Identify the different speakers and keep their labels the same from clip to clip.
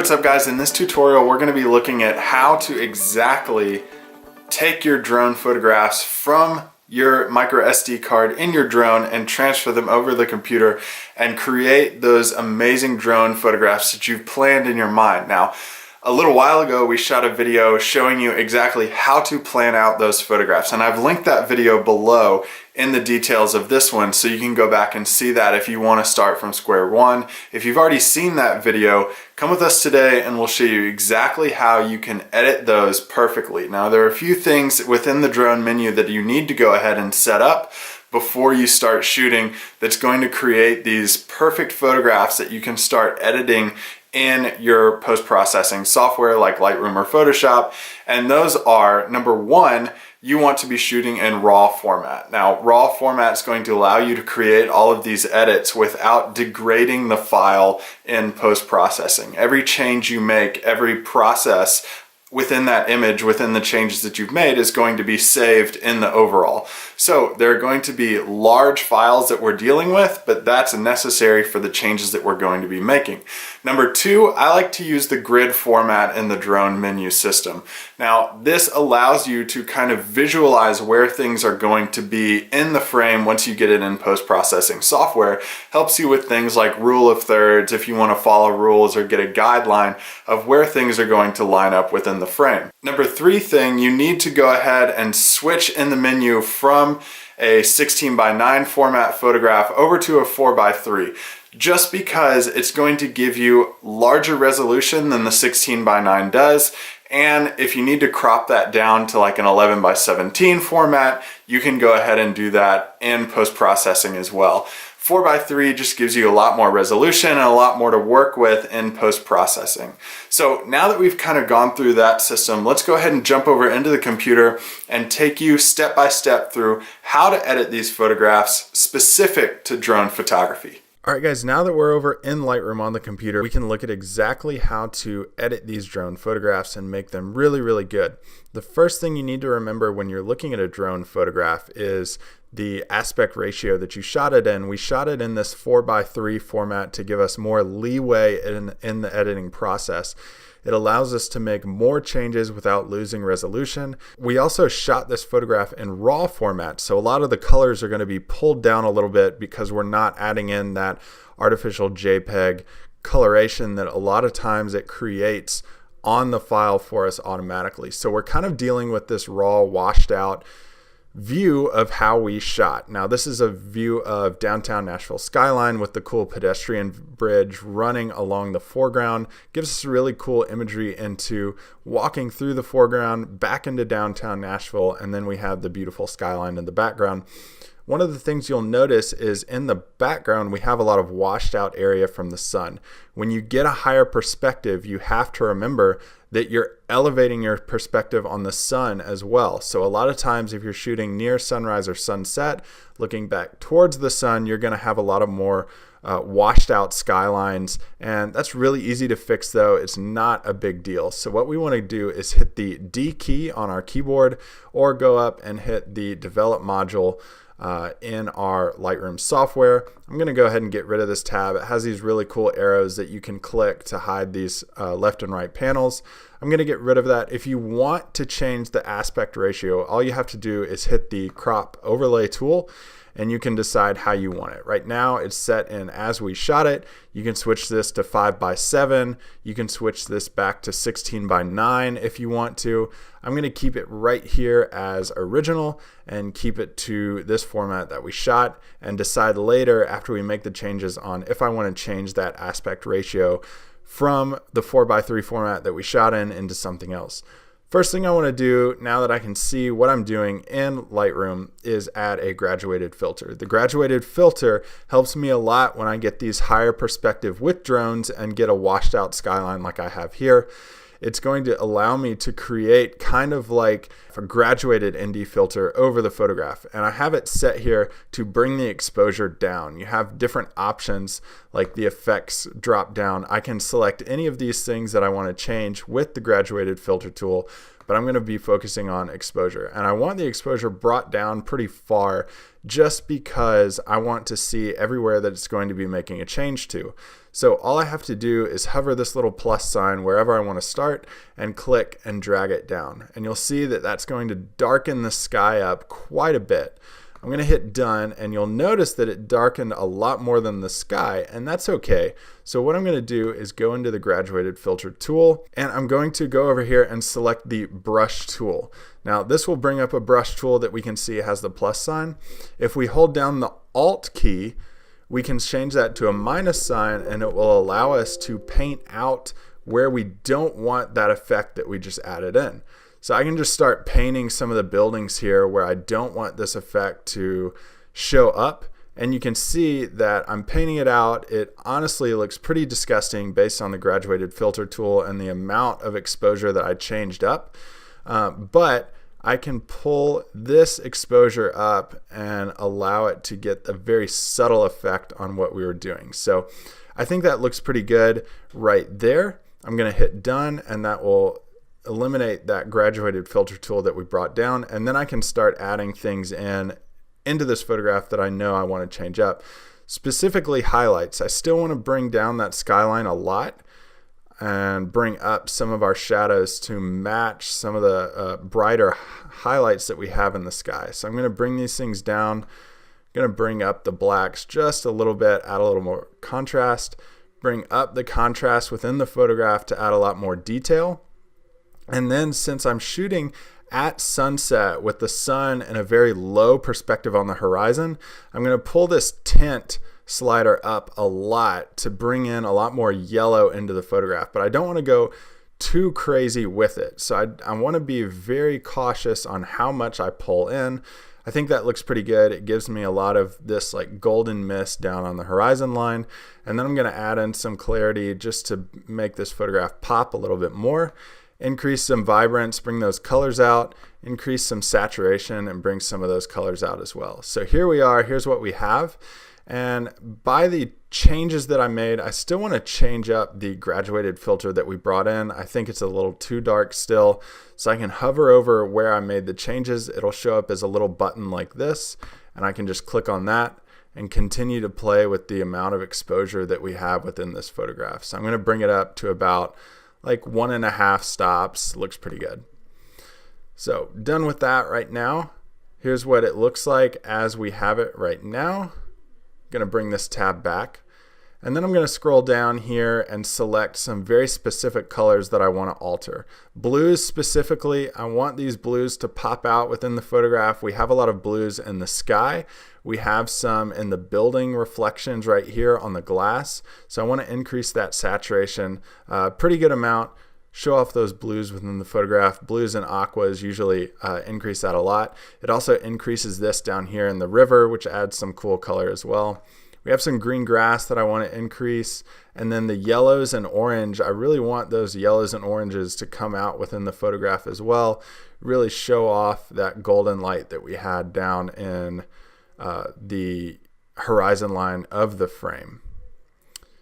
Speaker 1: what's up guys? In this tutorial we're going to be looking at how to exactly take your drone photographs from your micro SD card in your drone and transfer them over the computer and create those amazing drone photographs that you've planned in your mind. Now, a little while ago we shot a video showing you exactly how to plan out those photographs, and I've linked that video below in the details of this one so you can go back and see that if you want to start from square one. If you've already seen that video, come with us today and we'll show you exactly how you can edit those perfectly. Now, there are a few things within the drone menu that you need to go ahead and set up before you start shooting that's going to create these perfect photographs that you can start editing in your post-processing software like Lightroom or Photoshop. And those are, number one, you want to be shooting in RAW format. Now, RAW format is going to allow you to create all of these edits without degrading the file in post-processing. Every change you make, every process within that image, within the changes that you've made, is going to be saved in the overall. So there are going to be large files that we're dealing with, but that's necessary for the changes that we're going to be making. Number two, I like to use the grid format in the drone menu system. Now, this allows you to kind of visualize where things are going to be in the frame once you get it in post-processing software. Helps you with things like rule of thirds if you want to follow rules or get a guideline of where things are going to line up within the frame. Number three thing, you need to go ahead and switch in the menu from a 16:9 format photograph over to a 4:3, just because it's going to give you larger resolution than the 16:9 does. And if you need to crop that down to like an 11:17 format, you can go ahead and do that in post-processing as well. 4:3 just gives you a lot more resolution and a lot more to work with in post-processing. So now that we've kind of gone through that system, let's go ahead and jump over into the computer and take you step by step through how to edit these photographs specific to drone photography. Alright guys, now that we're over in Lightroom on the computer, we can look at exactly how to edit these drone photographs and make them really, really good. The first thing you need to remember when you're looking at a drone photograph is the aspect ratio that you shot it in. We shot it in this 4:3 format to give us more leeway in the editing process. It allows us to make more changes without losing resolution. We also shot this photograph in RAW format, so a lot of the colors are going to be pulled down a little bit because we're not adding in that artificial JPEG coloration that a lot of times it creates on the file for us automatically. So we're kind of dealing with this raw, washed out view of how we shot. Now, this is a view of downtown Nashville skyline with the cool pedestrian bridge running along the foreground. Gives us really cool imagery into walking through the foreground back into downtown Nashville, and then we have the beautiful skyline in the background. One of the things you'll notice is in the background we have a lot of washed out area from the sun. When you get a higher perspective, you have to remember that you're elevating your perspective on the sun as well. So a lot of times if you're shooting near sunrise or sunset, looking back towards the sun, you're going to have a lot of more washed out skylines, and that's really easy to fix though. It's not a big deal. So what we want to do is hit the D key on our keyboard or go up and hit the develop module in our Lightroom software. I'm going to go ahead and get rid of this tab. It has these really cool arrows that you can click to hide these left and right panels. I'm going to get rid of that. If you want to change the aspect ratio, all you have to do is hit the crop overlay tool and you can decide how you want it. Right now it's set in as we shot it. You can switch this to 5:7. You can switch this back to 16:9 if you want to. I'm going to keep it right here as original and keep it to this format that we shot, and decide later after we make the changes on if I want to change that aspect ratio from the 4:3 format that we shot in into something else. First thing I want to do now that I can see what I'm doing in Lightroom is add a graduated filter. The graduated filter helps me a lot when I get these higher perspective with drones and get a washed out skyline like I have here. It's going to allow me to create kind of like a graduated ND filter over the photograph. And I have it set here to bring the exposure down. You have different options like the effects drop down. I can select any of these things that I want to change with the graduated filter tool, but I'm going to be focusing on exposure. And I want the exposure brought down pretty far just because I want to see everywhere that it's going to be making a change to. So all I have to do is hover this little plus sign wherever I want to start and click and drag it down. And you'll see that that's going to darken the sky up quite a bit. I'm going to hit done, and you'll notice that it darkened a lot more than the sky, and that's okay. So what I'm going to do is go into the graduated filter tool, and I'm going to go over here and select the brush tool. Now this will bring up a brush tool that we can see has the plus sign. If we hold down the Alt key, we can change that to a minus sign, and it will allow us to paint out where we don't want that effect that we just added in. So I can just start painting some of the buildings here where I don't want this effect to show up. And you can see that I'm painting it out. It honestly looks pretty disgusting based on the graduated filter tool and the amount of exposure that I changed up. But I can pull this exposure up and allow it to get a very subtle effect on what we were doing. So I think that looks pretty good right there. I'm going to hit done, and that will eliminate that graduated filter tool that we brought down, and then I can start adding things into this photograph that I know I want to change up. Specifically highlights. I still want to bring down that skyline a lot and bring up some of our shadows to match some of the brighter highlights that we have in the sky. So I'm going to bring these things down. I'm going to bring up the blacks just a little bit, add a little more contrast, bring up the contrast within the photograph to add a lot more detail. And then since I'm shooting at sunset with the sun in a very low perspective on the horizon, I'm going to pull this tint slider up a lot to bring in a lot more yellow into the photograph. But I don't want to go too crazy with it. So I want to be very cautious on how much I pull in. I think that looks pretty good. It gives me a lot of this like golden mist down on the horizon line. And then I'm going to add in some clarity just to make this photograph pop a little bit more. Increase some vibrance, bring those colors out, increase some saturation, and bring some of those colors out as well. So here we are, here's what we have. And by the changes that I made, I still want to change up the graduated filter that we brought in. I think it's a little too dark still. So I can hover over where I made the changes. It'll show up as a little button like this, and I can just click on that and continue to play with the amount of exposure that we have within this photograph. So I'm going to bring it up to about like 1.5 stops. Looks pretty good. So done with that right now. Here's what it looks like as we have it right now. I'm going to bring this tab back, and then I'm going to scroll down here and select some very specific colors that I want to alter. Blues specifically, I want these blues to pop out within the photograph. We have a lot of blues in the sky. We have some in the building reflections right here on the glass. So I want to increase that saturation a pretty good amount, show off those blues within the photograph. Blues and aquas usually increase that a lot. It also increases this down here in the river, which adds some cool color as well. We have some green grass that I want to increase. And then the yellows and orange, I really want those yellows and oranges to come out within the photograph as well. Really show off that golden light that we had down in the horizon line of the frame.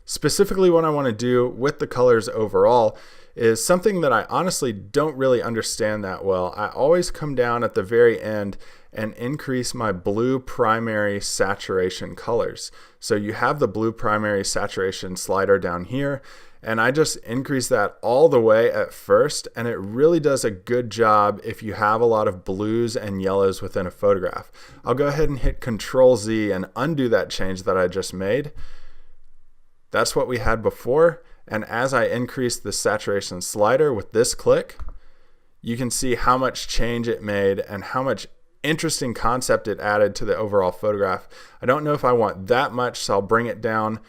Speaker 1: Specifically, what I want to do with the colors overall is something that I honestly don't really understand that well. I always come down at the very end and increase my blue primary saturation colors. So you have the blue primary saturation slider down here, and I just increase that all the way at first, and it really does a good job if you have a lot of blues and yellows within a photograph. I'll go ahead and hit Control Z and undo that change that I just made. That's what we had before, and as I increase the saturation slider with this click, you can see how much change it made and how much interesting concept it added to the overall photograph. I don't know if I want that much, so I'll bring it down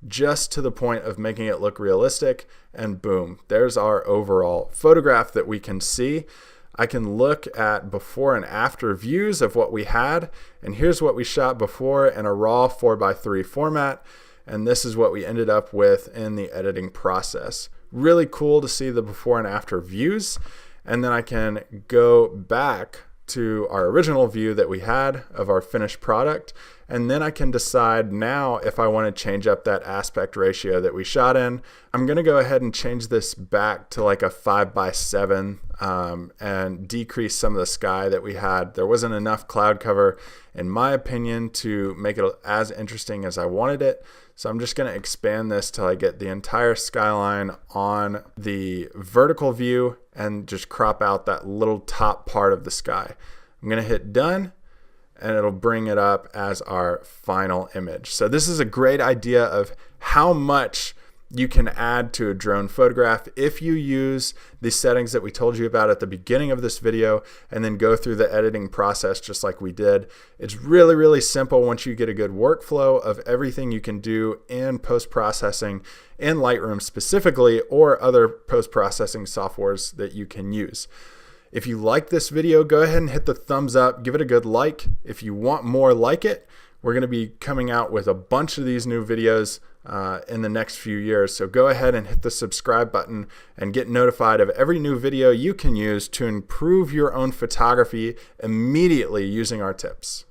Speaker 1: just to the point of making it look realistic, and boom, there's our overall photograph that we can see. I can look at before and after views of what we had, and here's what we shot before in a raw 4:3 format, and this is what we ended up with in the editing process. Really cool to see the before and after views, and then I can go back to our original view that we had of our finished product, and then I can decide now if I want to change up that aspect ratio that we shot in. I'm going to go ahead and change this back to like a 5:7 and decrease some of the sky that we had. There wasn't enough cloud cover, in my opinion, to make it as interesting as I wanted it. So I'm just going to expand this till I get the entire skyline on the vertical view and just crop out that little top part of the sky. I'm going to hit done, and it'll bring it up as our final image. So this is a great idea of how much you can add to a drone photograph if you use the settings that we told you about at the beginning of this video and then go through the editing process just like we did. It's really, really simple once you get a good workflow of everything you can do in post-processing in Lightroom specifically, or other post-processing softwares that you can use. If you like this video, go ahead and hit the thumbs up, give it a good like. If you want more like it, we're going to be coming out with a bunch of these new videos in the next few years. So go ahead and hit the subscribe button and get notified of every new video you can use to improve your own photography immediately using our tips.